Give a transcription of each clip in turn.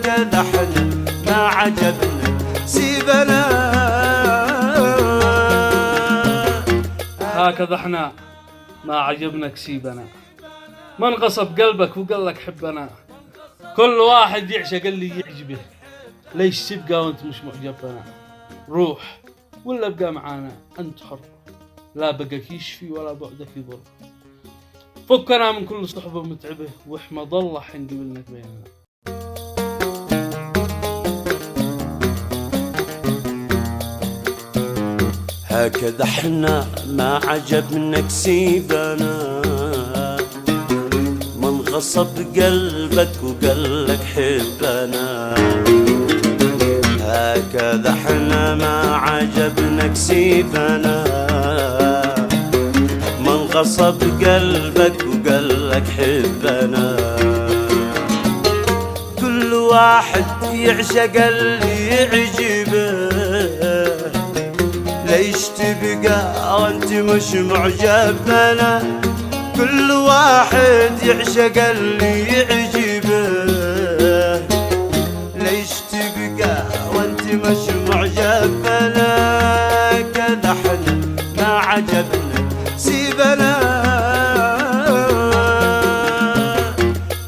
كذا احنا ما عجبنا سيبنا. هكذا احنا ما عجبنك سيبنا، ما انغصب قلبك وقال لك حبنا. كل واحد يعشق اللي يعجبه، ليش تبقى وانت مش معجبنا؟ روح ولا ابقى معانا انت حر، لا بقاك يشفي ولا بعدك يضر. فكنا من كل صحبة متعبة واحمد الله حين قبلناك بيننا. هكذا احنا ما عجبنك سيبنا، من غصب قلبك وقال لك حبنا. هكذا احنا ما عجبنك سيبنا، من غصب قلبك وقال لك حبنا. كل واحد يعشق اللي يعجبه، ليش تبقى وانت مش معجبنا؟ كل واحد يعشق اللي يعجبه، ليش تبقى وانت مش معجبنا؟ كذا احنا ما عجبنا سيبنا.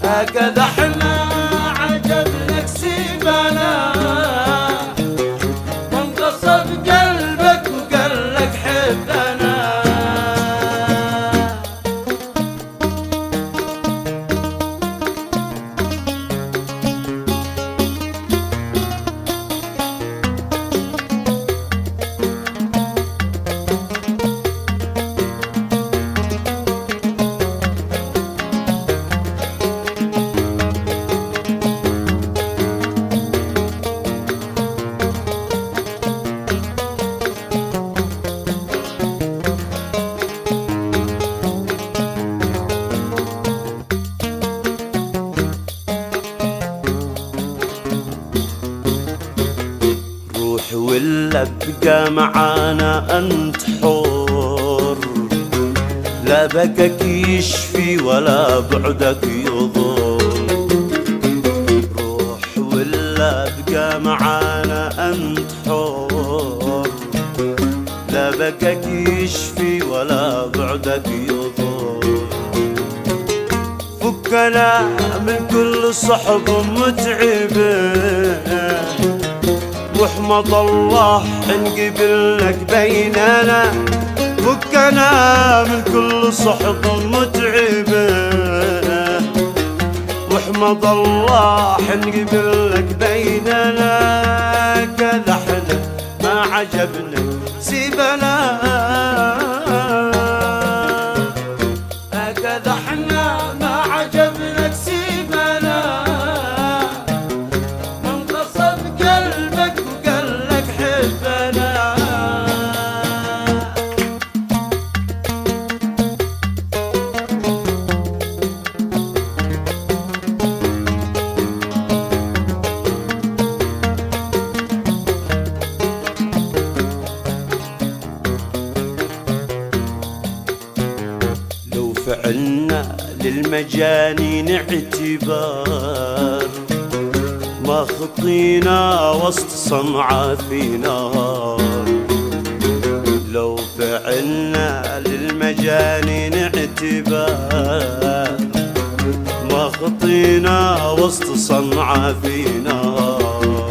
هكذا احنا عجبنك سيبنا، من غصب قلبك وقال لك حبنا. ولا ابقى معانا انت حر، لا بقاك يشفي ولا بعدك يضر. روح ولا ابقى معانا انت حر، لا بقاك يشفي ولا بعدك يضر. فكنا من كل صحب متعبه، واحمد الله ان قبلك بيننا. فكنا من كل صحب متعبه، واحمد الله ان قبلك بيننا. كذا احنا ما عجبنا سيبنا، هكذا احنا ما عجبنك سيبنا، من غصب قلبك وقال لك حبنا. لو فعلنا للمجانين اعتبار، ما خطينا وسط صنعاء في نار. لو فعلنا للمجانين اعتبار، ما خطينا وسط صنعاء في نار.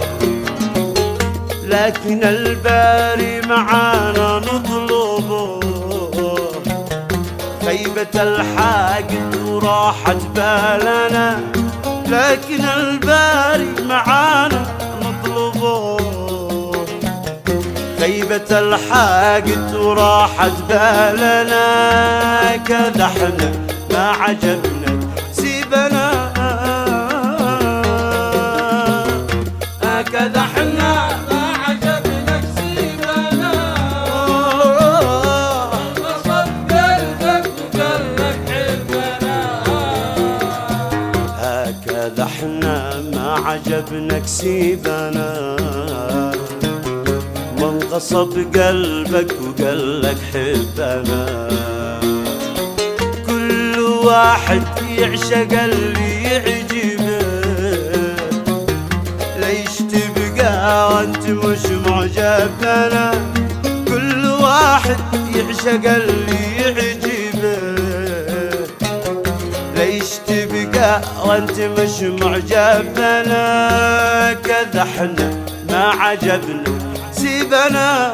لكن الباري معانا نطلبه، خيبة الحاقد وراحت بالنا. لكن الباري معانا نطلبه، خيبة الحاقد وراحت بالنا. كذا احنا ما عجبنا سيبنا، هكذا احنا ما عجبنك سيبنا. غصب قلبك وقال لك حبنا، هكذا احنا ما عجبنك سيبنا، من غصب قلبك وقال لك حبنا. كل واحد يعشق اللي يعجبه، مش معجب بنا، كل واحد يعشق اللي يعجبه. ليش تبقى وانت مش معجب بنا؟ كذا احنا ما عجبنا سيبنا.